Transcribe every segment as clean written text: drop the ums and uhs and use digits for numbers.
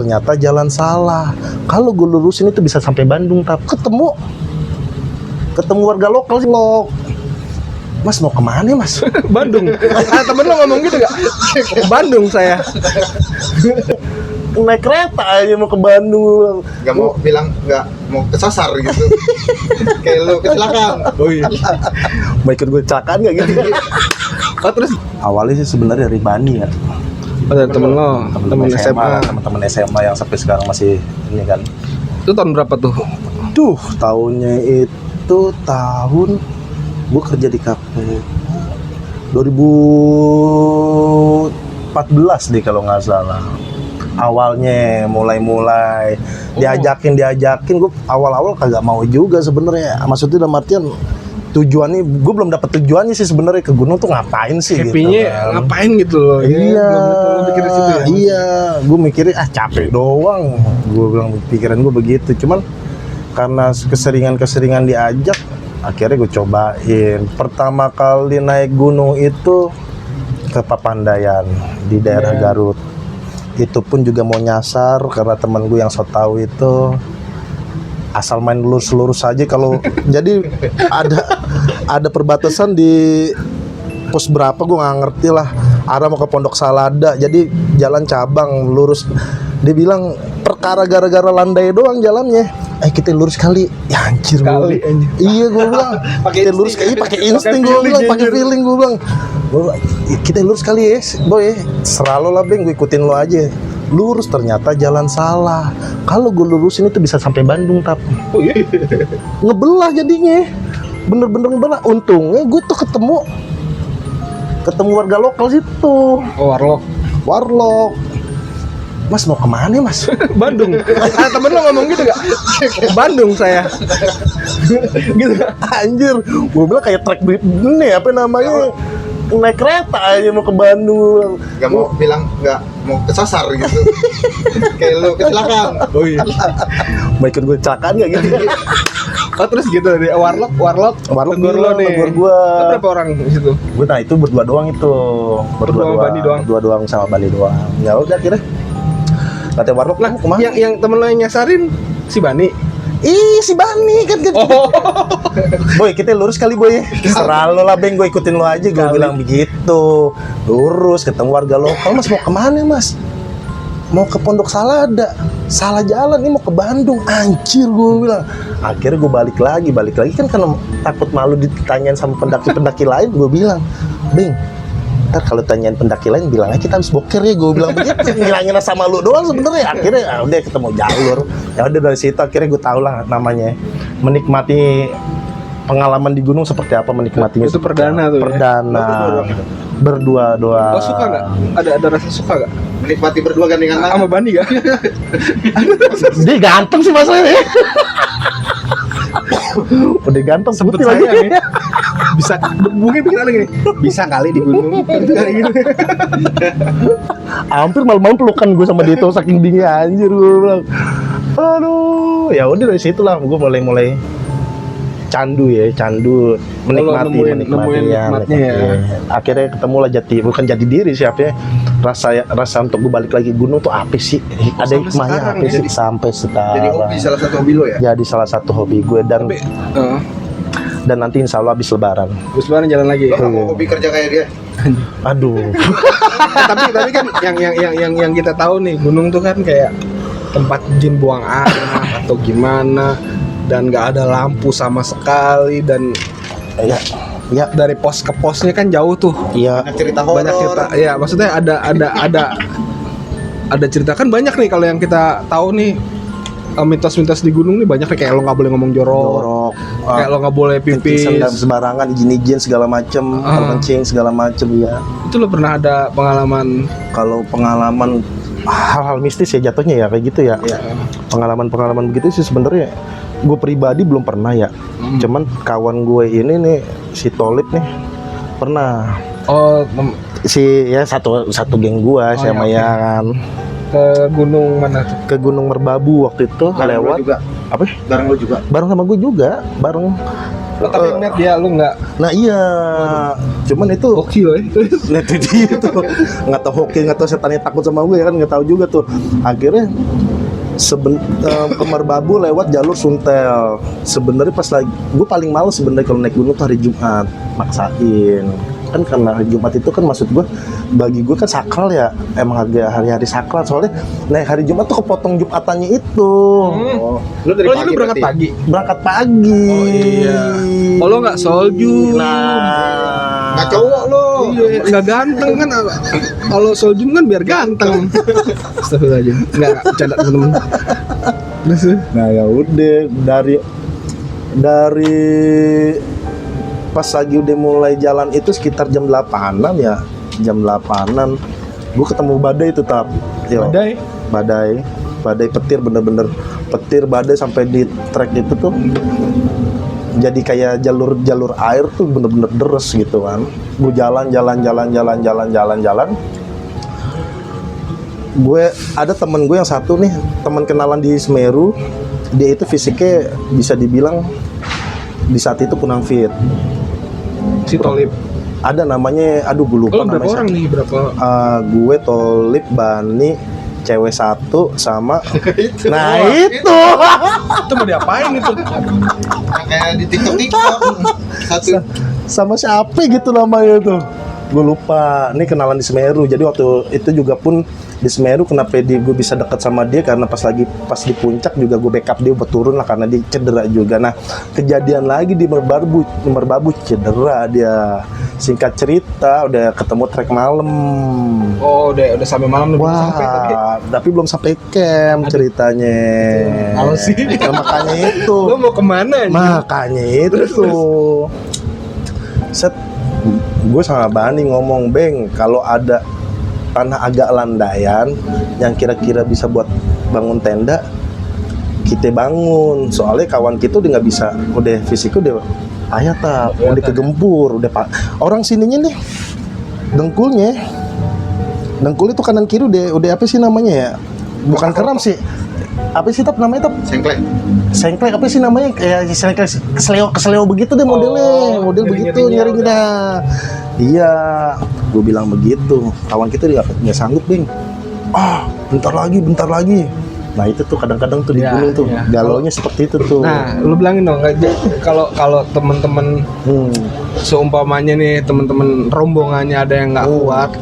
ternyata jalan salah. Kalau gue lurusin itu bisa sampai Bandung, tapi ketemu warga lokal sih. Mas mau kemana mas? Bandung. Temen lo ngomong gitu gak? Bandung saya. Naik kereta aja mau ke Bandung. Gak mau bilang, gak mau kesasar gitu. Kayak lu kecelakaan. Oh iya. Mau ikut gue kecelakaan gak gitu? Oh terus? Awalnya sih sebenarnya dari Bani ya. Ada temen lo, temen SMA. Teman-teman SMA yang sampai sekarang masih ini kan. Itu tahun berapa tuh? Duh, tahunnya itu tahun gue kerja di kafe 2014 deh kalau nggak salah. Awalnya mulai diajakin gue awal-awal kagak mau juga sebenarnya. Maksudnya dalam artian tujuannya gue belum dapat tujuannya sih sebenarnya ke gunung tuh ngapain sih happy-nya gitu kan. ngapain gitu loh. Iya, Iya. Gue mikirnya capek doang. Gue bilang pikiran gue begitu. Cuman karena keseringan diajak, akhirnya gue cobain. Pertama kali naik gunung itu ke Papandayan di daerah Garut. Itu pun juga mau nyasar karena teman gue yang so tahu itu asal main lurus saja kalau jadi ada perbatasan di pos berapa gue nggak ngerti lah, arah mau ke Pondok Salada, jadi jalan cabang lurus. Dia bilang perkara gara-gara landai doang jalannya, kita lurus kali ya, anjir Kali, gue. Iya gue bilang kita lurus kali, pakai insting gue bilang, pakai feeling gue bilang. Kita lurus kali ya boy, selalu lah beng, gue ikutin lo aja. Lurus ternyata jalan salah. Kalau gue lurusin itu bisa sampai Bandung, tapi ngebelah jadinya, bener-bener ngebelah. Untungnya gue tuh ketemu warga lokal situ. Oh Warlock. Mas mau kemana mas? Bandung. Temen lo ngomong gitu gak? Bandung saya. Gitu. Anjir, gue bilang kayak trek ini apa namanya, naik kereta aja mau ke Bandung. Gak mau bilang, gak mau kesasar gitu. Kayak lu kecelakaan. Oh iya. Mau ikut gue kecelakaan gak gitu? Oh terus gitu dari Warlock tegur lo nih. Tegur gue. Berapa orang di situ? Gue nah itu berdua doang itu. Berdua sama Bani doang? Berdua doang sama Bani doang. Ya udah akhirnya kata Warlock lah kemana? Yang temen lo yang nyasarin si Bani. Ih si Bani kan. Oh. Boy kita lurus kali boy. Serah lo lah beng, gue ikutin lo aja. Gue bilang begitu. Lurus ketemu warga lokal. Mas mau kemana mas? Mau ke Pondok Salada. Salah jalan nih, mau ke Bandung. Anjir gue bilang. Akhirnya gue balik lagi kan karena takut malu ditanyain sama pendaki lain. Gue bilang, beng, ntar kalau tanyain pendaki lain bilang aja kita habis boker ya. Gue bilang begitu. Ngilangin sama lu doang sebenarnya. Akhirnya udah ketemu jalur. Ya udah dari situ akhirnya gue tau lah namanya menikmati pengalaman di gunung seperti apa, menikmatinya. Itu perdana tuh. Perdana. Berdua doang. Lo suka nggak? Ada rasa suka nggak? Menikmati berdua gandengan tangan. Sama Bani gak? Dia ganteng sih masalahnya. Udah ganteng Sebut putih saya lagi. nih. Bisa mungkin pikiran gini. Bisa kali di gunung. Kayak gitu. Hampir malam-malam pelukan gue sama dia tuh saking dinginnya anjir gue bilang. Aduh, ya udah dari situ lah gue mulai candu menikmati nemuin ya. Akhirnya ketemu lah bukan jati diri siapa ya, rasa untuk gue balik lagi gunung tuh apa sih, ada hikmahnya apa sih sampai sekarang. Jadi hobi, salah satu hobi lo ya? Jadi salah satu hobi gue dan nanti insya Allah habis lebaran jalan lagi. Lo gak mau hobi kerja kayak dia? aduh. tapi kan yang kita tahu nih, gunung tuh kan kayak tempat jin buang anak atau gimana, dan nggak ada lampu sama sekali, dan ya dari pos ke posnya kan jauh tuh. iya, Banyak cerita horor. Banyak cerita, ya maksudnya ada cerita kan banyak nih kalau yang kita tahu nih, mitos-mitos di gunung nih banyak nih, kayak lo nggak boleh ngomong jorok, kayak lo nggak boleh pipis sembarangan, izin segala macem, kencing segala macem ya. Itu lo pernah ada pengalaman? Kalau pengalaman hal-hal mistis ya jatuhnya ya kayak gitu ya. Pengalaman begitu sih sebenarnya gue pribadi belum pernah ya. Cuman kawan gue ini nih si Tolip nih pernah. Si ya satu geng gue sama ya kan. Ke gunung mana tuh? Ke Gunung Merbabu waktu itu Bareng lewat. juga. Apa? Bareng lo juga. Bareng sama gue juga, bareng. Tapi ngeliat dia lu nggak Nah iya, cuman itu hoki loh ya. nah itu dia tuh nggak tahu hoki, nggak tahu setannya takut sama gue kan, nggak tahu juga tuh. Akhirnya kembar babu lewat jalur Suntel. Sebenarnya pas lagi gue paling males sebenarnya kalau naik gunung tuh hari Jumat, maksain kan, karena hari Jumat itu kan maksud gue, bagi gue kan sakral ya, emang agak hari-hari sakral, soalnya naik hari Jumat tuh kepotong Jumatannya itu. Lu dari Lo pagi itu berangkat berarti? pagi. Berangkat pagi. Oh iya. Oh lo nggak soljum. Nah, Nggak cowok lo. Iya, nggak ganteng kan. Kalau soljum kan biar ganteng. Astagfirullahaladzim. Nggak bercanda teman-teman. Terus nah ya udah dari pas lagi udah mulai jalan itu sekitar jam 8-an ya, jam 8-an gue ketemu badai itu badai petir, bener-bener petir badai sampai di trek itu tuh jadi kayak jalur air tuh bener-bener deres gitu kan. Gue jalan gue ada temen gue yang satu nih, teman kenalan di Semeru, dia itu fisiknya bisa dibilang di saat itu kurang fit. si Tolip. Ada namanya, aduh gue lupa Oh berapa namanya. orang nih? Berapa? Gue, Tolip, Bani, cewek satu sama nah itu Itu mau diapain itu? Yang kayak di TikTok satu. sama siapa gitu namanya tuh, gue lupa. Ini kenalan di Semeru, jadi waktu itu juga pun di Semeru kenapa gue bisa dekat sama dia, karena pas di puncak juga gue backup dia buat turun lah, karena dia cedera juga. Nah kejadian lagi di Merbabu cedera dia. Singkat cerita udah ketemu trek malam. Oh udah sampai malam belum sampai tapi. Tapi belum sampai camp ceritanya. Kalau sih. Nah, makanya itu. Lo mau kemana nih? Makanya itu. Set, gue sama Bani ngomong, Beng, kalau ada tanah agak landaian yang kira-kira bisa buat bangun tenda, kita bangun. Soalnya kawan kita udah nggak bisa, udah fisiknya udah udah kegempur, udah orang sininya nih dengkul itu kanan kiri udah apa sih namanya ya? Bukan kram sih. Apa sih namanya sengklek apa sih namanya, kayak sengklek kesleo begitu deh modelnya, model begitu nyering dah. Iya, gue bilang begitu. Kawan kita dia nggak sanggup, Bing. Bentar lagi. Nah itu tuh kadang-kadang tuh di gunung tuh galaunya seperti itu tuh. Nah, lu bilangin dong, kalau temen-temen seumpamanya nih, temen-temen rombongannya ada yang nggak kuat,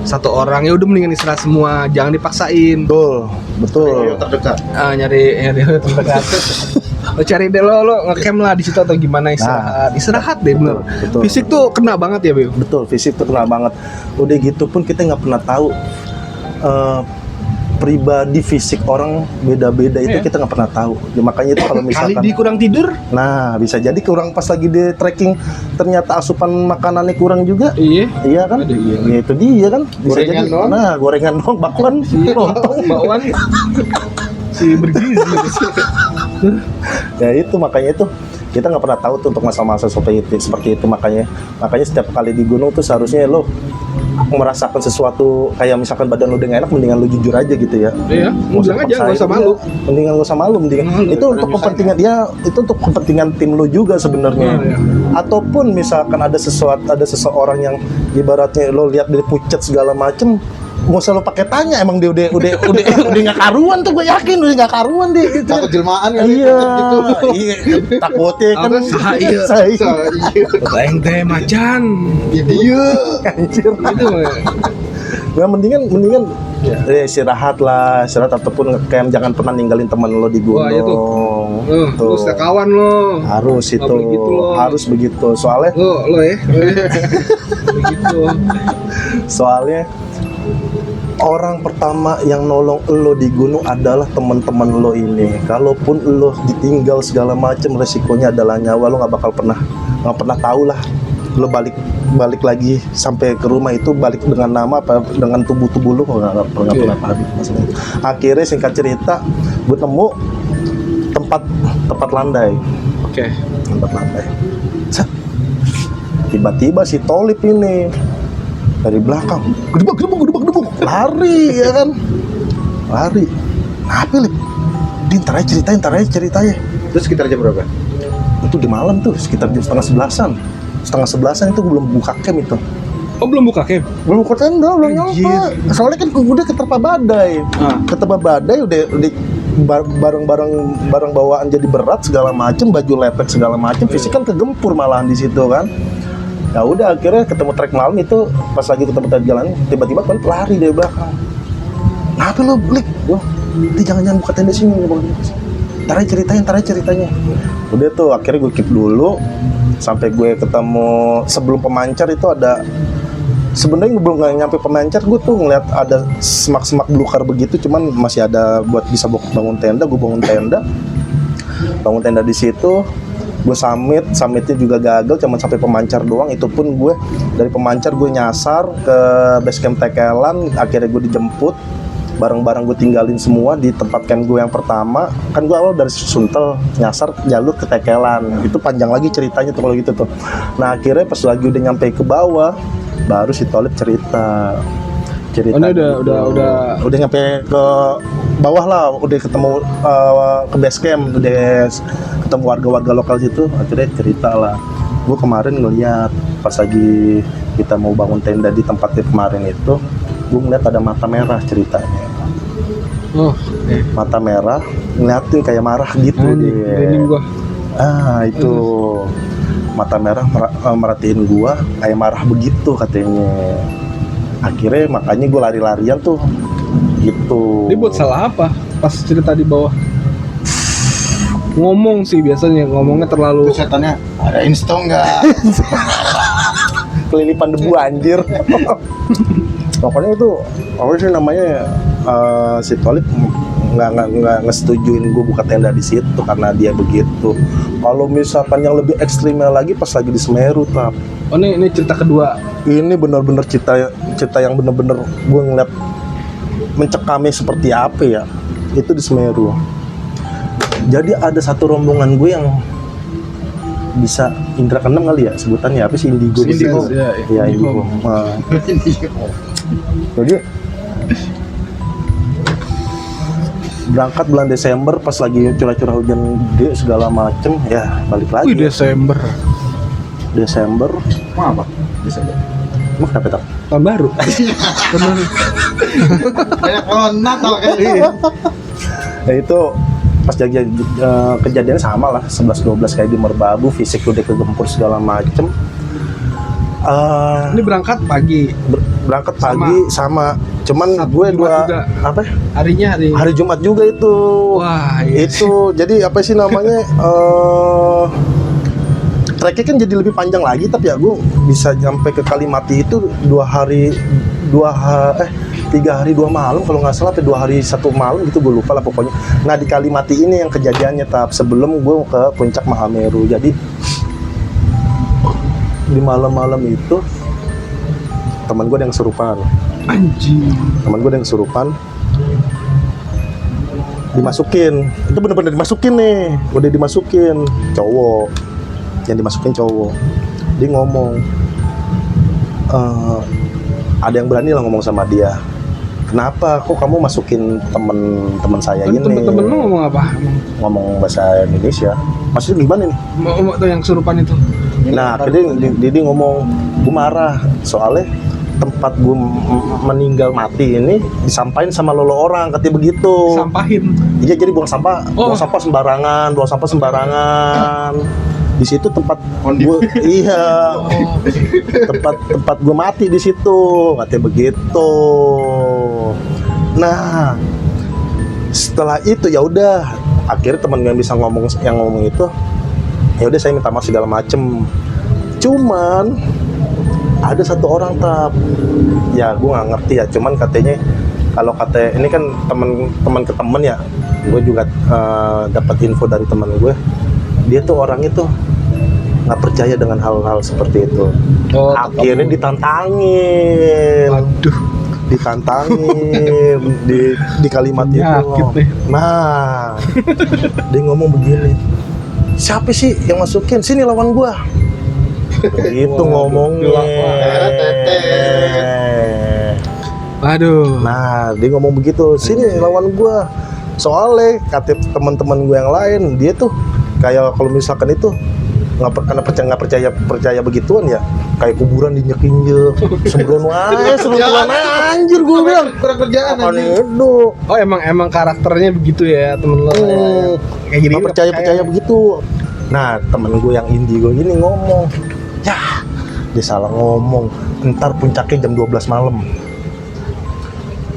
satu orang ya udah mendingan istirahat semua, jangan dipaksain. Betul. Terdekat. Nyari terdekat. Lo cari deh lo ngecamp lah di situ atau gimana, istirahat deh bener. Betul. Fisik tuh kena banget ya, Beo. Betul, fisik tuh kena banget. Udah gitu pun kita nggak pernah tahu pribadi fisik orang beda-beda itu kita nggak pernah tahu. Ya, makanya itu kalau misalkan Kali di kurang tidur, nah bisa jadi kurang pas lagi di trekking ternyata asupan makanannya kurang juga. Iya kan? Aduh, iya. Ya, itu dia kan bisa Gorengan jadi. doang. Nah gorengan doang, bakwan, lontong. bakwan si bergizi. Ya itu makanya itu kita nggak pernah tahu tuh untuk masa-masa seperti itu. Makanya setiap kali di gunung tuh seharusnya lo merasakan sesuatu kayak misalkan badan lu udah gak enak, mendingan lu jujur aja gitu ya. Iya, bilang aja nggak usah malu. Mendingan gak usah malu, itu untuk kepentingan dia, itu untuk kepentingan tim lu juga sebenarnya. Ataupun misalkan ada seseorang yang ibaratnya lo lihat dari pucat segala macem, mau selalu pakai tanya, emang dia udah nggak karuan tuh, gue yakin udah nggak karuan deh gitu. Takut jelmaan kan Iya, gitu. iya, takutnya kan Saya Lain teh macan. dia. anjir. Itu Ya mendingan istirahat ataupun ngecamp, jangan pernah ninggalin teman lo di gunung. Wah, itu. Tuh. Lu sekawan lo. Harus itu, boleh gitu lo. harus begitu. Lo ya. Begitu. Soalnya orang pertama yang nolong lo di gunung adalah teman-teman lo ini. Kalaupun lo ditinggal segala macam, resikonya adalah nyawa. Lo nggak pernah tahu lah. Lo balik lagi sampai ke rumah itu balik dengan nama apa dengan tubuh lo nggak pernah tahu maksudnya. Akhirnya singkat cerita, gue nemu tempat landai. Oke. Tempat landai. Tiba-tiba si Tolip ini dari belakang gedebak lari ya kan, lari. Apa Lip? Ntar aja ceritanya. Terus sekitar jam berapa? Itu di malam tuh sekitar jam setengah sebelasan itu gue belum buka camp itu. Oh, belum buka camp? Belum buka tenda, belum Anjir. nyampe. Soalnya kan udah keterpa badai. Keterpa badai udah barang bawaan jadi berat segala macem, baju lepek segala macem, fisik kan kegempur malahan di situ kan. Ya udah akhirnya ketemu trek malam itu, pas lagi ketemu trek jalan, tiba-tiba kan lari dari belakang. Kenapa lo, Lik? Jangan buka tenda sini, Ntar aja ceritanya. Udah tuh akhirnya gue keep dulu sampai gue ketemu sebelum pemancar itu ada. Sebenarnya belum nyampe pemancar, gue tuh ngeliat ada semak-semak belukar begitu, cuman masih ada buat bisa bangun tenda. Gue bangun tenda di situ. Gue summitnya juga gagal, cuman sampai pemancar doang. Itu pun gue dari pemancar gue nyasar ke base camp Tekelan. Akhirnya gue dijemput, barang-barang gue tinggalin semua di tempat camp gue yang pertama. Kan gue awal dari Suntel nyasar jalur ke Tekelan. Itu panjang lagi ceritanya tuh kalau gitu tuh. Nah akhirnya pas lagi udah nyampe ke bawah, baru si Tolip cerita Ini udah nyampe ke bawah lah, udah ketemu ke base camp, udah ketemu warga-warga lokal situ. Akhirnya cerita lah, gue kemarin ngeliat pas lagi kita mau bangun tenda di tempatnya kemarin itu, gue ngeliat ada mata merah ceritanya. Mata merah ngeliatin kayak marah gitu dia. Gua. Itu mata merah merhatiin gua kayak marah begitu katanya. Akhirnya makanya gue lari-larian tuh gitu. Dia buat salah apa pas cerita di bawah? Ngomong sih biasanya, ngomongnya terlalu. Itu setannya ada insto nggak? Kelilipan debu anjir. Pokoknya itu apa sih namanya, si Tolip nggak ngesetujuin gue buka tenda di situ karena dia begitu. Kalau misalkan yang lebih ekstrimnya lagi pas lagi di Semeru, Tap. Oh, ini cerita kedua. Ini benar-benar cerita yang benar-benar gue ngeliat mencekamnya seperti apa ya. Itu di Semeru. Jadi ada satu rombongan gue yang bisa indra keenam kali ya sebutannya, apa sih, indigo. Indigo. Ya, indigo. Jadi berangkat bulan Desember pas lagi curah-curah hujan gede segala macem, ya balik lagi. Wih, Desember. Mau apa? Desember. Mau kenapa tak? Tahun baru. Kayak pohon Natal kayaknya. Nah itu pas kejadian sama lah, 11-12 kayak di Merbabu, fisik udah kegempur segala macem. Ini berangkat pagi. Berangkat pagi sama. Cuman Sabtu, gue Jumat juga. apa? Hari Jumat juga itu. Wah, iya. Itu jadi apa sih namanya? Treknya kan jadi lebih panjang lagi, tapi ya gue bisa sampai ke Kalimati itu 3 hari 2 malam kalau nggak salah, atau 2 hari 1 malam gitu, gue lupa lah pokoknya. Nah di Kalimati ini yang kejadiannya, Tap, sebelum gue ke puncak Mahameru. Jadi di malam-malam itu teman gue ada yang kesurupan. Dimasukin, itu bener-bener dimasukin nih, udah dimasukin cowok, yang dimasukin cowok. Dia ngomong, ada yang berani lah ngomong sama dia, kenapa kok kamu masukin temen saya ini? Temen lu ngomong apa? Ngomong bahasa Indonesia. Maksudnya gimana nih? Mau tuh yang kesurupan itu. Nah akhirnya dia ngomong, gue marah soalnya tempat gue meninggal mati ini disampahin sama lolo orang, katanya begitu. Sampahin. Iya, jadi buang sampah sembarangan. Di situ tempat gue, iya, tempat gue mati di situ, katanya begitu. Nah, setelah itu ya udah, akhirnya teman gue yang bisa ngomong itu, ya udah saya minta maaf segala macem. Cuman ada satu orang, Tap, ya gue nggak ngerti ya, cuman katanya kalau ini kan teman ke temen ya, gue juga dapat info dari teman gue, dia tuh orang itu nggak percaya dengan hal-hal seperti itu. Akhirnya ditantangin. Waduh. Ditantangin di kalimat itu. Nah, dia ngomong begini, siapa sih yang masukin, sini lawan gua. Begitu ngomongnya. Aduh. Nah, dia ngomong begitu, sini lawan gua. Soalnya kata teman-teman gue yang lain, dia tuh kayak kalau misalkan itu nggak percaya begituan ya, kayak kuburan diinjek-injek, sembrono aja, sembrono anjir gue bilang. Kurang kerjaan Apaan anjing. itu? Oh emang karakternya begitu ya temen lo. Kayak gini. Nggak percaya begitu. Nah temen gue yang indigo ini ngomong, ya dia salah ngomong, ntar puncaknya jam 12 malam.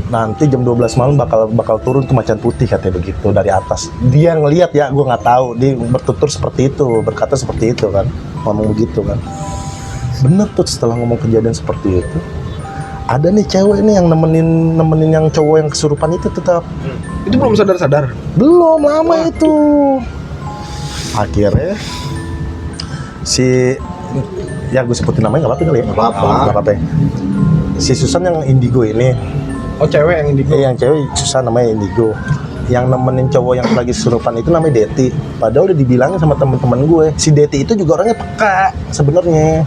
Nanti jam 12 malam bakal turun ke macan putih, katanya begitu dari atas. Dia ngelihat ya, gue nggak tahu. Dia bertutur seperti itu, berkata seperti itu kan, ngomong begitu kan. Bener tuh, setelah ngomong kejadian seperti itu, ada nih cewek nih yang nemenin yang cowok yang kesurupan itu tetap. Itu belum sadar. Belum lama itu. Akhirnya si, ya gue sebutin namanya nggak apa-apa kali ya. Nggak apa-apa. Nggak apa-apa. Si Susan yang indigo ini. Oh cewek yang di. Yang cewek susah namanya indigo. Yang nemenin cowok yang lagi kesurupan itu namanya Deti. Padahal udah dibilangin sama teman-teman gue. Si Deti itu juga orangnya peka sebenarnya.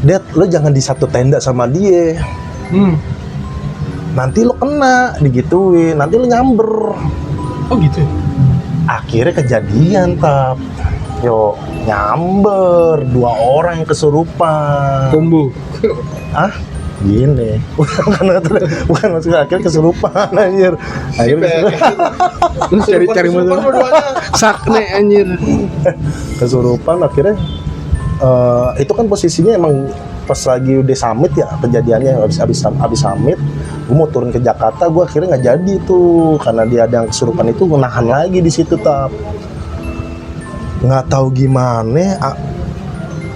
Det, lo jangan di satu tenda sama dia. Nanti lo kena, digituin. Nanti lo nyamber. Oh gitu. Akhirnya kejadian tap. Yo, nyamber 2 orang yang kesurupan. Combo. Ah, gini. bukan maksudnya akhirnya kesurupan anjir. Akhirnya Terus cari Super motor. dua-duanya. Sakne anjir. kesurupan akhirnya itu kan posisinya emang pas lagi udah summit ya kejadiannya, abis summit gue mau turun ke Jakarta, gue akhirnya nggak jadi tuh karena dia ada yang kesurupan itu, menahan lagi di situ tap. Nggak tahu gimana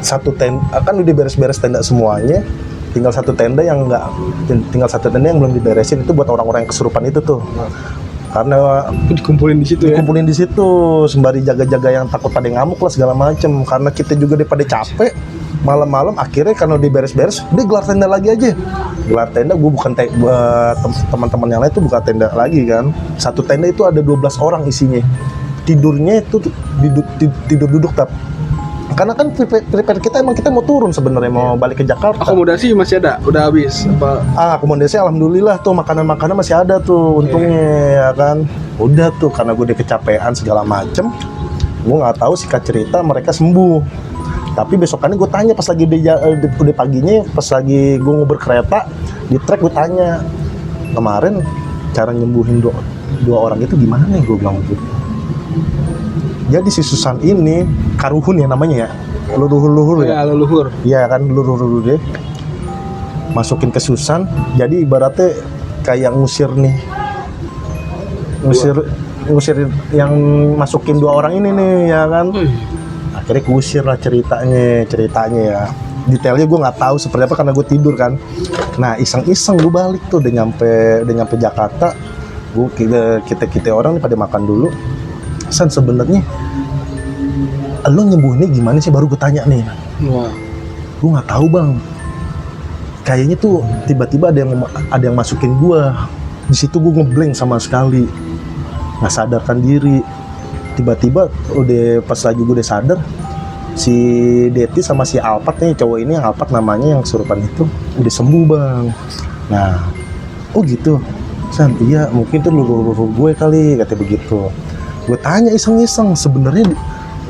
satu tenda kan udah beres-beres tenda semuanya, tinggal satu tenda yang belum diberesin, itu buat orang-orang yang kesurupan itu tuh. Karena Dikumpulin di situ ya. dikumpulin di situ sembari jaga-jaga yang takut pada ngamuk lah segala macem, karena kita juga pada capek malam-malam. Akhirnya karena dia beres-beres dia gelar tenda lagi aja, gelar tenda. Gue bukan teman-teman yang lain tuh buka tenda lagi kan. Satu tenda itu ada 12 orang isinya, tidurnya itu tidur duduk tap. Karena kan prepare kita emang kita mau turun sebenarnya, mau balik ke Jakarta. Akomodasi masih ada, udah habis apa? Akomodasi alhamdulillah tuh, makanan masih ada tuh untungnya ya kan. Udah tuh karena gue udah kecapean segala macem, gue nggak tahu singkat cerita mereka sembuh. Tapi besokannya gue tanya pas lagi udah paginya, pas lagi gue ngobrol kereta di trek, gue tanya kemarin cara nyembuhin dua orang itu gimana nih, gue bilang gitu. Jadi si Susan ini karuhun ya namanya ya, leluhur ya. Ya leluhur. Iya kan, leluhur deh. Masukin ke Susan, jadi ibaratnya kayak ngusir yang masukin 2 orang ini nih ya kan. Akhirnya kusir lah ceritanya ya. Detailnya gue nggak tahu seperti apa karena gue tidur kan. Nah iseng gue balik tuh, udah nyampe Jakarta. Kita orang nih pada makan dulu. San, sebenarnya lo nyembuhinnya gimana sih, baru gue tanya nih. Wah. Gue nggak tahu bang, kayaknya tuh tiba-tiba ada yang masukin gue di situ. Gue ngeblank sama sekali, nggak sadarkan diri. Tiba-tiba udah pas lagi gue udah sadar, si Deti sama si Alpat nih, cowok ini yang Alpat namanya yang kesurupan itu udah sembuh bang. Nah, oh gitu San, iya mungkin tuh leluhur gue kali, katanya begitu. Gue tanya iseng-iseng, sebenarnya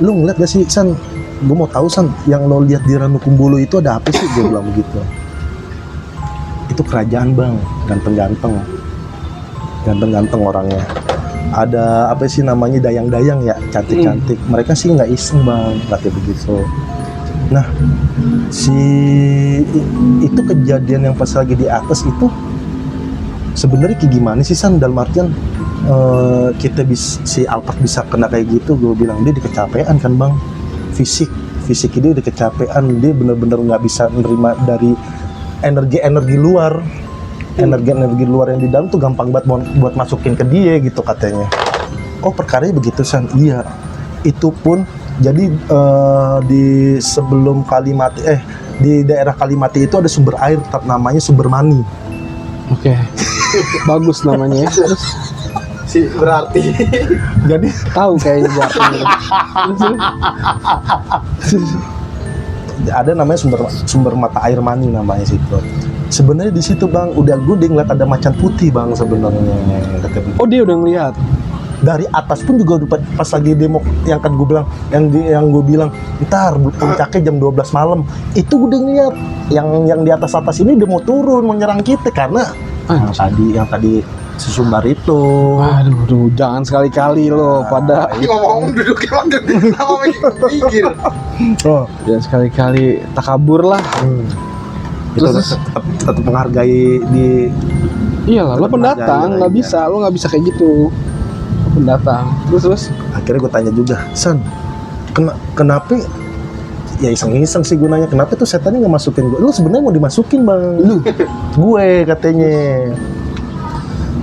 lu ngeliat gak sih San, gue mau tahu San, yang lo lihat di Ranukumbolo itu ada apa sih, gue bilang begitu. Itu kerajaan bang, ganteng-ganteng orangnya. Ada apa sih namanya, dayang-dayang ya, cantik-cantik. Mereka sih nggak iseng bang, katanya begitu. Nah itu kejadian yang pas lagi di atas itu sebenarnya kayak gimana sih San, dalam artian si Alphard bisa kena kayak gitu. Gue bilang dia kecapean kan bang, fisik dia udah kecapean, dia bener-bener nggak bisa menerima dari energi luar. Energi luar yang di dalam tuh gampang banget buat masukin ke dia gitu katanya. Oh perkaranya begitu San. Iya, itu pun jadi di sebelum Kalimati, di daerah Kalimati itu ada sumber air, namanya Sumber Mani. Oke. Bagus namanya ya. Si berarti. Jadi Tahu kayaknya artinya. ada namanya sumber mata air mani namanya situ. Sebenarnya di situ bang, udah gue ngeliat ada macan putih bang sebenarnya. Oh dia udah ngeliat. dari atas pun juga udah pas lagi demo yang kan gue bilang yang gue bilang ntar puncaknya jam 12 malam itu gue udah ngeliat yang di atas ini udah mau turun mau nyerang kita karena yang tadi sesumbar itu. Aduh, jangan sekali-kali lo pada Ini ngomong duduknya makin sama mikir. Oh, jangan sekali-kali takabur lah. itu tetap menghargai di. Iyalah, lo pendatang, nggak bisa, lo nggak bisa kayak gitu. Lo pendatang, terus. Akhirnya gue tanya juga, San, kenapa? Ya iseng-iseng sih gunanya. Kenapa tuh setannya nggak masukin gue? Lu sebenarnya mau dimasukin bang? Lu, gue katanya.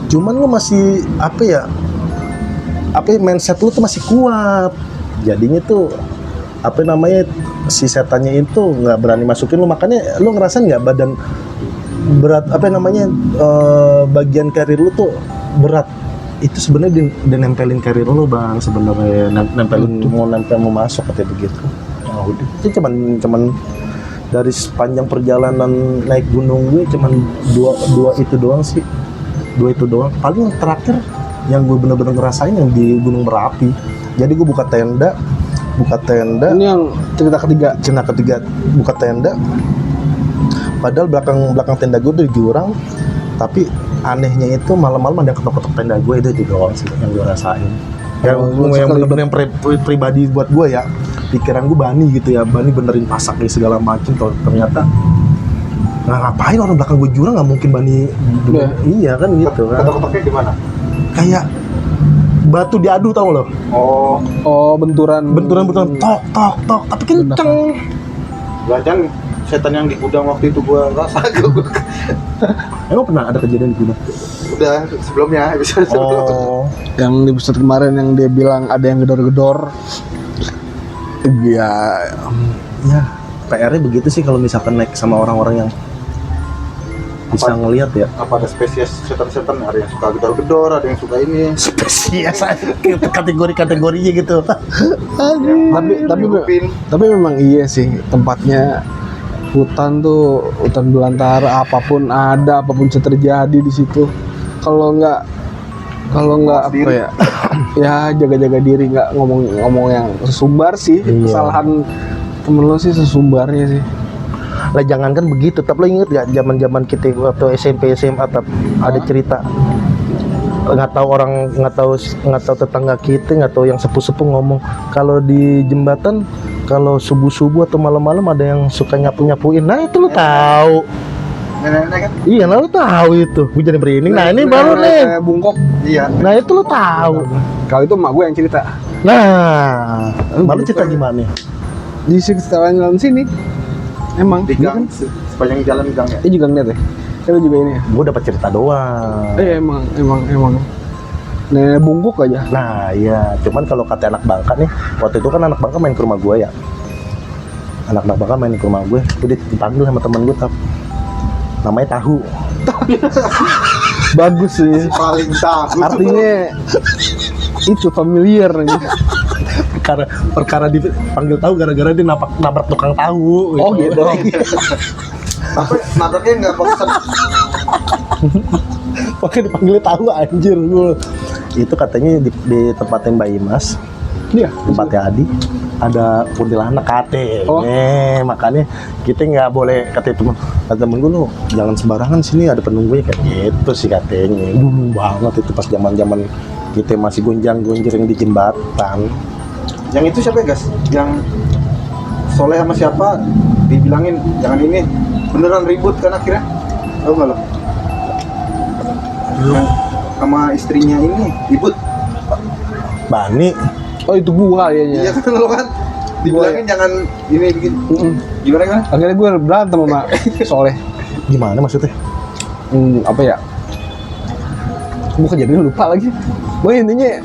Cuman lu masih apa ya mindset lu tuh masih kuat. Jadinya tuh apa namanya si setannya itu nggak berani masukin lu. Makanya lu ngerasain nggak badan berat bagian karir lu tuh berat itu sebenarnya nempelin karir lu bang sebenarnya nempel mau masuk katanya begitu. Ya udah itu cuman dari sepanjang perjalanan naik gunung gue cuman dua itu doang sih. Paling yang terakhir yang gue bener-bener ngerasain yang di Gunung Merapi. Jadi gue buka tenda. Ini yang cerita ketiga. Buka tenda. Padahal belakang tenda gue udah di jurang, tapi anehnya itu malam-malam ada yang ketok-ketok tenda gue itu doang sih yang gue rasain. Yang bener-bener yang pribadi buat gue ya, pikiran gue Bani gitu ya, Bani benerin pasaknya segala macam. Ternyata nggak ngapain orang belakang gue jurang nggak mungkin Bani. Iya kan gitu kan. Ketok-ketoknya di mana? Kayak batu diadu tau lo. Oh, benturan tok tapi kenceng. Jangan setan yang di gudang waktu itu gua rasa Emang pernah ada kejadian di gudang? udah sebelumnya episode sebelumnya. yang di episode kemarin yang dia bilang ada yang gedor-gedor. Ya PR-nya begitu sih kalau misalkan naik sama orang-orang yang bisa ngelihat ya. Apa ada spesies setan-setan, ada yang suka gedor-gedor, ada yang suka ini Spesies kategorinya gitu. Tapi memang iya sih tempatnya hutan tuh, hutan belantara, apapun bisa terjadi di situ. Kalau nggak apa ya, ya jaga-jaga diri, nggak ngomong yang sesumbar sih. Iya. Kesalahan temen lo sih sesumbarnya sih. Lah jangankan begitu, tapi lo inget gak zaman kita waktu SMP SMA ada cerita nggak tahu tetangga kita, nggak tahu yang sepuh-sepuh ngomong kalau di jembatan kalau subuh-subuh atau malam-malam ada yang suka nyapu-nyapuin. Nah itu lo tahu. nenek-nenek kan? Iya, nah lo tahu itu. Gue jadi merinding. Nah ini baru nih. Kayak bungkok. Iya. Nah itu lo tahu. Kalau itu emak gue yang cerita. Nah, malu cerita gimana? Di sekitaran jalan sini. Emang Di gang, sepanjang jalan gang ya. Ini juga ngeliat ya. Lu juga ini ya. Gue dapat cerita doang. Emang. Nenek bungkuk aja. Nah iya, cuman kalau kata anak Bangka nih, waktu itu kan anak Bangka main ke rumah gue ya. Anak Bangka main ke rumah gue, dipanggil sama temen gue namanya Tahu. Bagus sih. Paling tahu. Artinya itu familiar nih. Perkara dipanggil Tahu gara-gara dia nabrak tukang tahu. Oh gitu. Tapi nabraknya nggak bosan. Pakai dipanggil Tahu anjir gue. Itu katanya di tempatnya Mbak Imas. Iya. Tempatnya Adi. Ada kuntilanak katanya. Oh. Makanya kita nggak boleh kata temen gue lu jangan sembarangan, sini ada penunggunya kayak gitu sih katanya. Dulu banget itu pas zaman kita masih gonjang-gonjring di jembatan. Yang itu siapa ya guys? Yang Soleh sama siapa dibilangin jangan ini, beneran ribut kan akhirnya? Tahu nggak lo? Sama istrinya ini ribut. Bani. Oh itu gua kayaknya. Iya kan lo kan dibilangin jangan ini bikin. Gimana? Akhirnya gue berantem sama Soleh. Gimana maksudnya? Apa ya? Gue kejadian lupa lagi. Gue intinya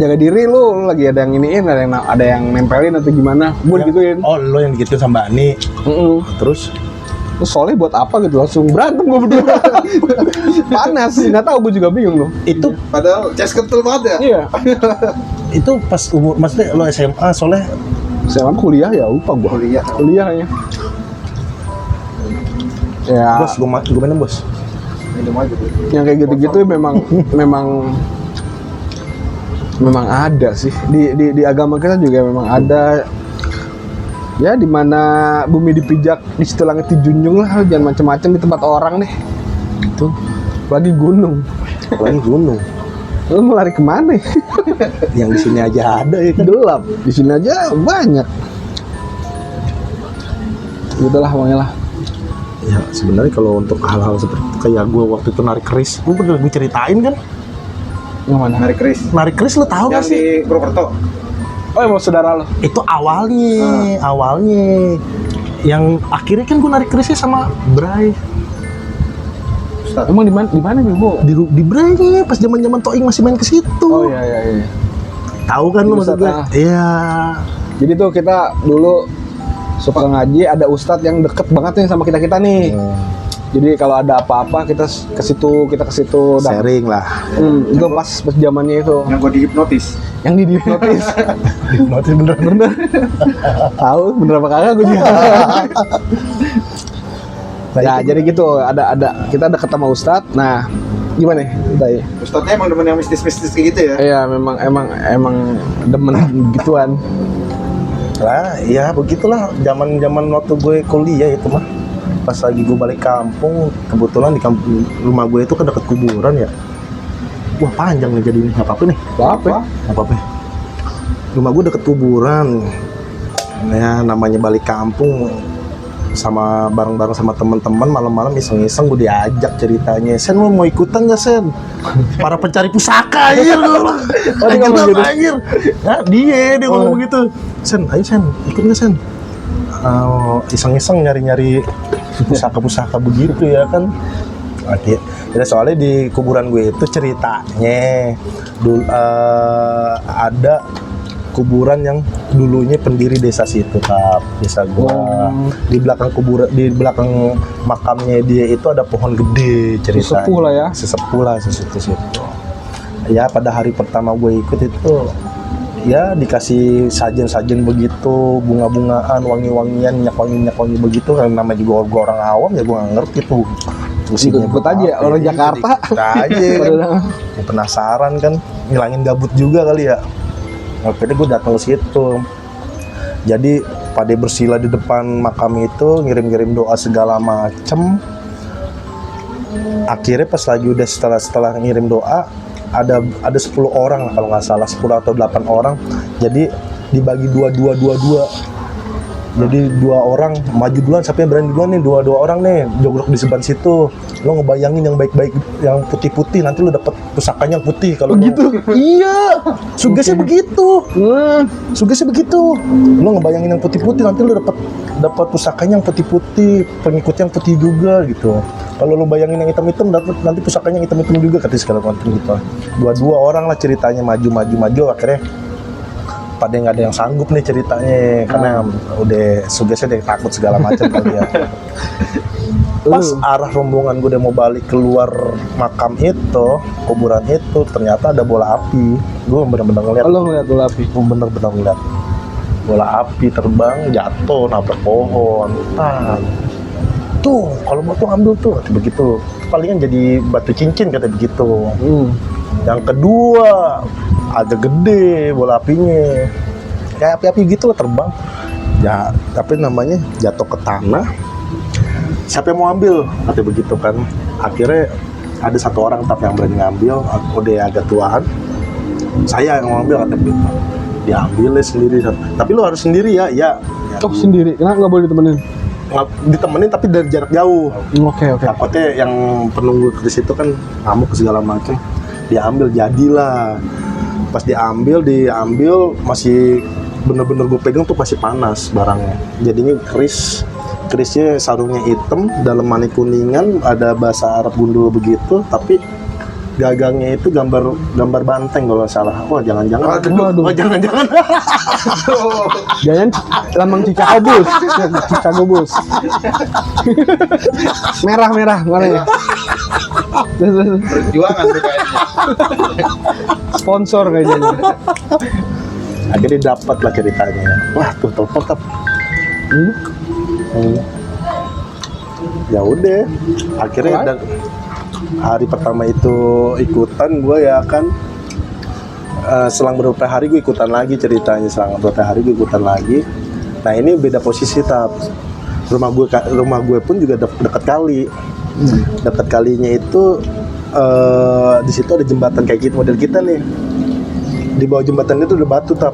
jaga diri lu lagi ada yang iniin, ada yang nempelin atau gimana. Gue digituin. Oh lo yang digituin sama Bani. Terus Soleh buat apa gitu, langsung berantem gue berdua. Panas, nggak tahu, gue juga bingung loh. itu Padahal ces kental banget ya. Iya. itu pas umur maksudnya lo SMA Soleh Saya kuliah ya, lupa gue. Kuliahnya. Ya. bos gue mainin bos. Minum aja tuh. Yang kayak gitu-gitu memang memang ada sih di agama kita juga memang ada ya, di mana bumi dipijak di situ langit dijunjung lah, jangan macam-macam di tempat orang deh itu, lagi gunung. Lu mau lari kemana? Yang di sini aja ada ya kan. Gelap di sini aja banyak. Udahlah pokoknya lah. Ya sebenarnya kalau untuk hal-hal seperti kayak gue waktu itu narik keris, gue pernah gue ceritain kan. Yang mana? Narik keris lo tahu Yang gak sih? di Purwokerto. Oh, mau saudara lo? Itu awalnya. Yang akhirnya kan gue narik kerisnya sama Bray. Ustaz. Emang di mana nih, Bu? Di Bray nih, pas zaman Toing masih main ke situ. Oh iya. Tahu kan lo maksud gue? Ustadz, Iya. Jadi tuh kita dulu suka ngaji, ada ustadz yang deket banget nih sama kita nih. Jadi kalau ada apa-apa kita ke situ. Sharing lah. Itu pas zamannya itu. Yang gue dihipnotis. Yang dihipnotis. Hipnotis bener. Tahu bener apa kagak gue juga. Nah, jadi gitu, ada kita deket sama ustadz. Nah, gimana nih? Ustadznya emang demen yang mistis-mistis kayak gitu ya? Iya, emang demen gituan. Lah, ya begitulah zaman waktu gue kuliah itu mah. Pas lagi gue balik kampung, kebetulan di kampung rumah gue itu kan deket kuburan ya. Wah panjang nih jadi ini, nggak apa-apa nih. Apa? Nggak apa-apa. Rumah gue deket kuburan. Ya namanya balik kampung, sama bareng-bareng sama teman-teman malam-malam iseng-iseng gue diajak ceritanya. Sen lo mau ikutan nggak Sen? Para pencari pusaka aja lo. dia ngomong gitu? Anjir. Nah, dia ngomong begitu. Sen, ayo Sen, ikut nggak Sen? Iseng-iseng nyari-nyari pusaka-pusaka begitu ya kan. Oke. Ya, soalnya di kuburan gue itu ceritanya dulu ada kuburan yang dulunya pendiri desa situ, desa gua. Di belakang makamnya dia itu ada pohon gede ceritanya. Sesepuh lah ya. Sesepuh lah situ. Ya pada hari pertama gue ikut itu ya dikasih sajen begitu, bunga-bungaan, wangi-wangian, minyak wangi begitu. Karena namanya juga gue orang awam ya gue nggak ngerti tuh. Ikut aja orang Jakarta. Ikut aja kan. Ya, penasaran kan, ngilangin gabut juga kali ya. Akhirnya gue datang ke situ. Jadi pada bersila di depan makam itu, ngirim-ngirim doa segala macem. Akhirnya pas lagi udah setelah ngirim doa, ada 10 orang kalau nggak salah, 10 atau 8 orang. Jadi dibagi dua. Jadi 2 orang maju duluan, siapa yang berani duluan nih, 2 orang nih jogrok di sebelah situ. Lo ngebayangin yang baik-baik, yang putih-putih, nanti lo dapet pusakanya yang putih kalau Begitu? Iya, sugesnya begitu. Sugesnya begitu. Lo ngebayangin yang putih-putih, nanti lo dapet pusakanya yang putih-putih, pengikutnya yang putih juga gitu. Kalau lo bayangin yang hitam-hitam, nanti pusakanya yang hitam-hitam juga, kata segala macam gitu. 2 orang lah ceritanya, maju, akhirnya pada nggak ada yang sanggup nih ceritanya, karena udah sugesnya udah takut segala macam kali ya. Pas arah rombongan gue udah mau balik keluar makam itu, kuburan itu, ternyata ada bola api. Gue bener-bener ngeliat. Lo ngeliat bola api? Gue bener-bener ngeliat bola api terbang, jatuh, nabrak pohon. Tuh, kalau mau tuh ambil tuh, kata begitu. Palingan jadi batu cincin, kata begitu. Yang kedua, agak gede bola apinya. Kayak api-api gitu lah terbang. Ya, tapi namanya jatuh ke tanah. Siapa yang mau ambil? Kata begitu kan. Akhirnya ada 1 orang tapi yang berani ngambil, udah agak tuaan. Saya yang mau ambil, kata begitu. Diambilnya sendiri. Tapi lo harus sendiri ya. Oh sendiri? Kenapa nggak boleh ditemenin? Ditemenin tapi dari jarak jauh. Oke. Takutnya yang penunggu di situ kan ngamuk segala macam. Diambil, jadilah. Pas diambil masih bener-bener gue pegang tuh masih panas barangnya. Jadinya kerisnya sarungnya hitam, dalemannya kuningan, ada bahasa Arab gundul begitu, tapi gagangnya itu gambar banteng kalau nggak salah. Wah jangan-jangan. Waduh. Oh jangan-jangan. Jangan lambang Cicagobus. Merah warnanya. Perjuangan tuh kayaknya. Sponsor kayaknya. Akhirnya dapat lah ceritanya. Wah tuh telepon. Ya udah, akhirnya hari pertama itu ikutan gue ya kan. selang beberapa hari gue ikutan lagi ceritanya, selang beberapa hari gue ikutan lagi. Nah ini beda posisi tap. Rumah gue pun juga dekat kali. Dekat kalinya itu di situ ada jembatan kayak gitu model kita nih. Di bawah jembatan itu ada batu tap.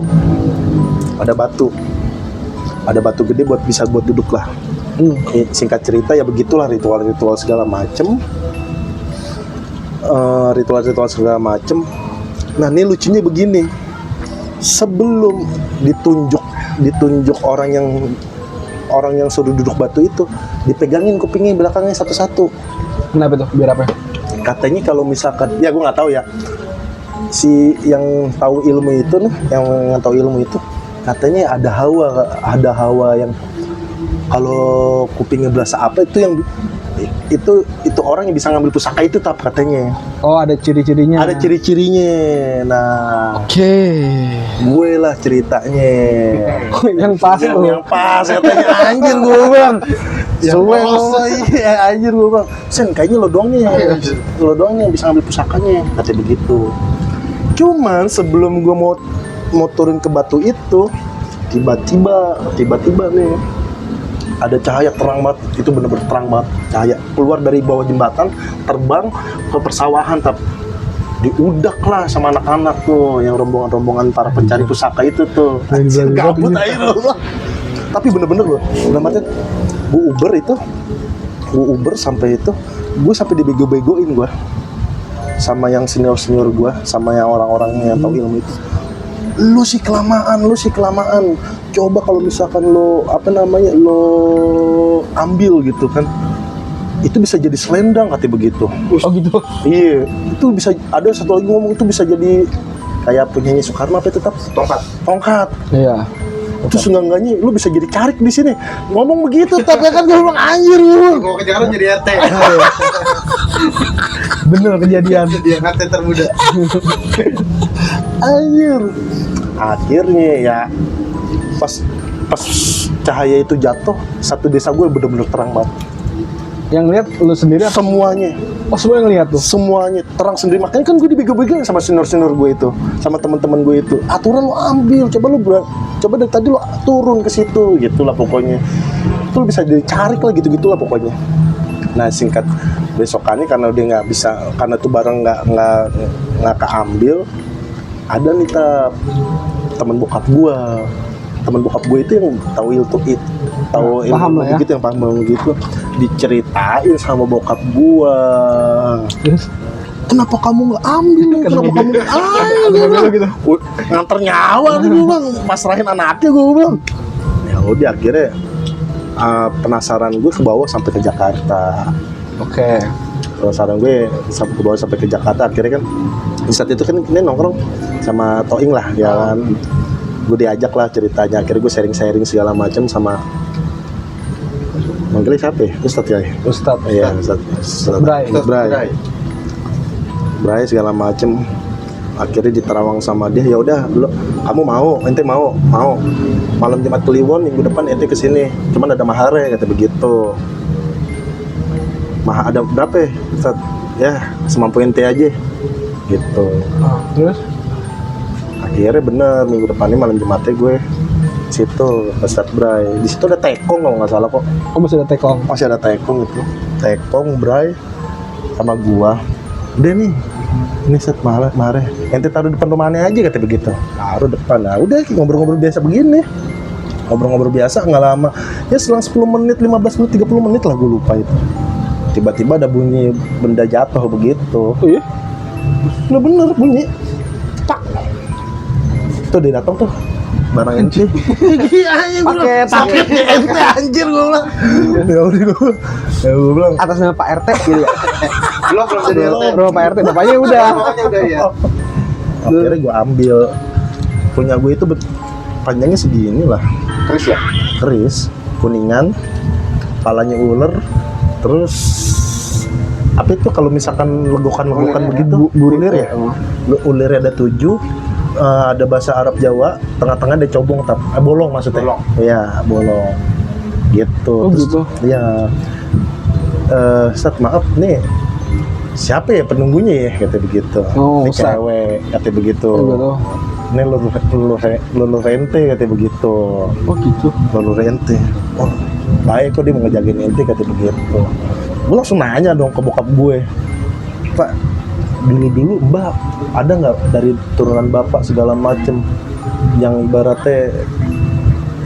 Ada batu gede bisa buat duduk lah. Singkat cerita ya begitulah ritual-ritual segala macem. Ritual-ritual segala macem. Nah ini lucunya begini, sebelum ditunjuk orang yang suruh duduk batu itu, dipegangin kupingnya belakangnya satu-satu. Kenapa tuh? Biar apa? Katanya kalau misalkan, ya gue nggak tahu ya, si yang tahu ilmu itu nih, yang tahu ilmu itu, katanya ada hawa yang kalau kupingnya berasa apa itu orang yang bisa ngambil pusaka itu tap katanya. Oh, ada ciri-cirinya. Ada ciri-cirinya. Nah, Oke. gue lah ceritanya. Yang pas tuh. Yang pas katanya anjir gue bilang. Suwe iya anjir gue bilang. Sen kayaknya lo doang nih yang bisa ngambil pusakanya. Katanya begitu. Cuman sebelum gue mau turun ke batu itu, tiba-tiba nih ada cahaya terang banget, itu bener-bener terang banget, cahaya keluar dari bawah jembatan, terbang ke persawahan, diudak lah sama anak-anak tuh, yang rombongan para pencari pusaka itu tuh, gabut air loh. Tapi bener-bener loh, udah mati, gue Uber sampai itu, gue sampai dibego-begoin gue, sama yang senior gue, sama yang orang-orang yang tahu ilmu itu. Lu sih kelamaan. Coba kalau misalkan lo ambil gitu kan, itu bisa jadi selendang katanya begitu. Oh gitu. Iya, itu bisa ada satu lagi ngomong itu bisa jadi kayak penyanyi Soekarno apa itu tongkat. Iya. Terus enggaknya lu bisa jadi carik di sini. Ngomong begitu tapi kan gue bilang anjir lu. Gua kejaran jadi RT. Bener kejadian. Dia RT termuda. Anjir. Akhirnya ya pas cahaya itu jatuh, satu desa gue bener-bener terang banget. Yang lihat lu sendiri apa? Semuanya. Oh, semua yang lihat tuh. Semuanya terang sendiri. Makanya kan gue dibego-begoin sama senior gue itu, sama teman-teman gue itu. Aturan lo ambil, coba dari tadi lo turun ke situ, gitulah pokoknya. Itu lo bisa dicarik lah gitu-gitulah pokoknya. Nah singkat besokannya karena dia nggak bisa, karena tuh barang nggak keambil, ada nih teman bokap gue itu yang tahu Paham lah ya. begitu, yang paham begitu, diceritain sama bokap gue. Terus Kenapa kamu nggak ambil? Kenapa kamu nggak ambil? gitu. Nganter nyawa gue bilang, pasrahin anaknya gue bilang. Ya udah akhirnya penasaran gue ke bawah sampai ke Jakarta. Oke. Penasaran gue sampai ke bawah sampai ke Jakarta. Akhirnya kan di saat itu kan ini nongkrong sama Toing lah, ya kan. Gue diajak lah ceritanya. Akhirnya gue sharing segala macam sama manggilnya siapa ya? Ustadz ya? Ustadz. Iya, Ustadz Bray segala macem. Akhirnya diterawang sama dia, ya udah lo kamu ente mau malam Jumat Kliwon minggu depan ente kesini, cuman ada mahare kata begitu. Ada berapa ya? Ustadz? Ya semampu ente aja gitu. Terus Akhirnya bener minggu depannya malam Jumatnya gue situ Ustadz Bray. Di situ ada tekong kalau nggak salah kok. oh masih ada tekong. Masih ada tekong itu. Tekong, Bray sama gua. Udah nih, ini set mare. Ente taruh depan rumahnya aja kata begitu. Taruh depan. Nah, udah ngobrol-ngobrol biasa begini. Ngobrol-ngobrol biasa nggak lama. Ya selang 10 menit, 15 menit, 30 menit lah gue lupa itu. Tiba-tiba ada bunyi benda jatuh begitu. Oh iya? Udah bener bunyi. Tak. Tuh dia datang tuh. Barang ente. Pakai Sakit ente anjir gue bilang. Ya gue bilang atas nama Pak RT gitu ya. Belum jadi RT. Bro, Pak RT bapaknya udah. Pokoknya udah ya. akhirnya gue ambil. Punya gue itu panjangnya segini lah. Terus ya. Keris, kuningan, kepalanya ular, terus apa itu kalau misalkan legokan begitu, ulir ya. Ulirnya ada 7, ada bahasa Arab Jawa, tengah-tengah ada cobong bolong maksudnya. Bolong. Iya, bolong. Gitu. Oh, Terus, gitu. Iya. Ustadz maaf nih, siapa ya penunggunya ya, kata begitu. Oh, Ini Ustaz. cewek, kata begitu. Enggak tahu. Ini lulu rente, kata begitu. Oh gitu. Lulu rente. Oh, baik kok dia mau ngejagain ente, kata begitu. Gue langsung nanya dong ke bokap gue, Pak, dulu Mbak ada nggak dari turunan Bapak segala macem yang ibaratnya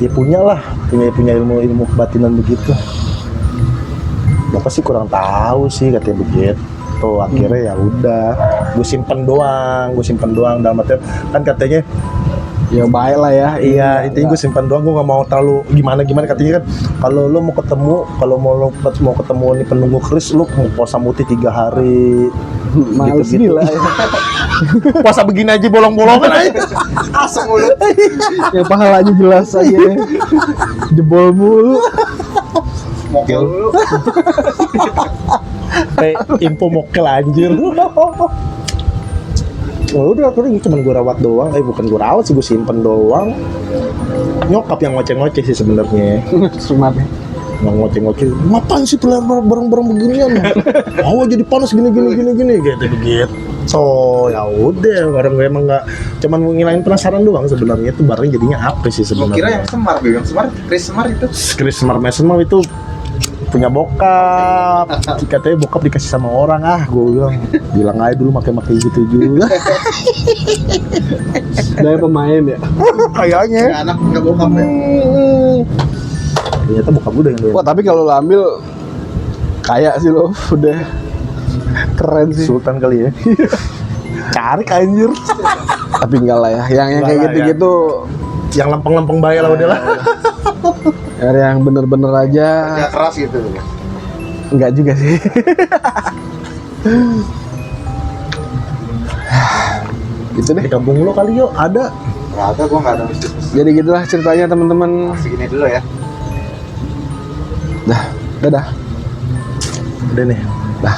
ya punya ilmu kebatinan begitu. Bapak sih kurang tahu sih, katanya begitu. Akhirnya ya udah, gue simpen doang dalam artian kan katanya Ya baik lah ya. iya intinya gue simpan doang, gue nggak mau terlalu gimana katanya kan. Kalau lo mau ketemu nih penunggu keris, lo mau puasa muti 3 hari. Males Gitu-gitu. gila ya. Puasa begini aja bolong-bolongan aja. Asam mulut. Yang pahalanya jelas aja ya. Jebol mulu. Mokel dulu. Info mokel anjir. Oh, udah akhirnya cuma gue rawat doang, bukan gue rawat sih, gue simpen doang. Nyokap yang ngoceh-ngoceh sih sebenarnya. Smart ya. Yang ngoceh-ngoceh, ngapain sih pelihara barang-barang beginian? Oh jadi panas gini gitu begitu. So ya udah, barang gue emang nggak, cuman ngilangin penasaran doang sebenarnya itu barang jadinya apa sih Gua kira yang sebenarnya? Semar, yang Semar, Chris Semar itu. Chris Semar itu punya bokap, katanya bokap dikasih sama orang. Gue bilang aja dulu pakai gitu juga. Dari pemain ya. Kayaknya. Ya, anak nggak bokap ya. Ternyata bokap gue udah yang doyan. Wah tapi kalau lo ambil kaya sih lo, udah keren sih. Sultan kali ya. Cari anjir. Tapi enggak lah ya. Yang Enggak kayak lah, gitu-gitu Yang lempeng-lempeng bayar lah udah lah. yang bener-bener aja. Kerja keras gitu. Enggak juga sih. Gitu deh. Di kampung lo kali yuk ada. Nggak ada, gua nggak ada mistis. Jadi gitulah ceritanya teman-teman. Segini dulu ya. Dah, dadah. Udah nih. Dah.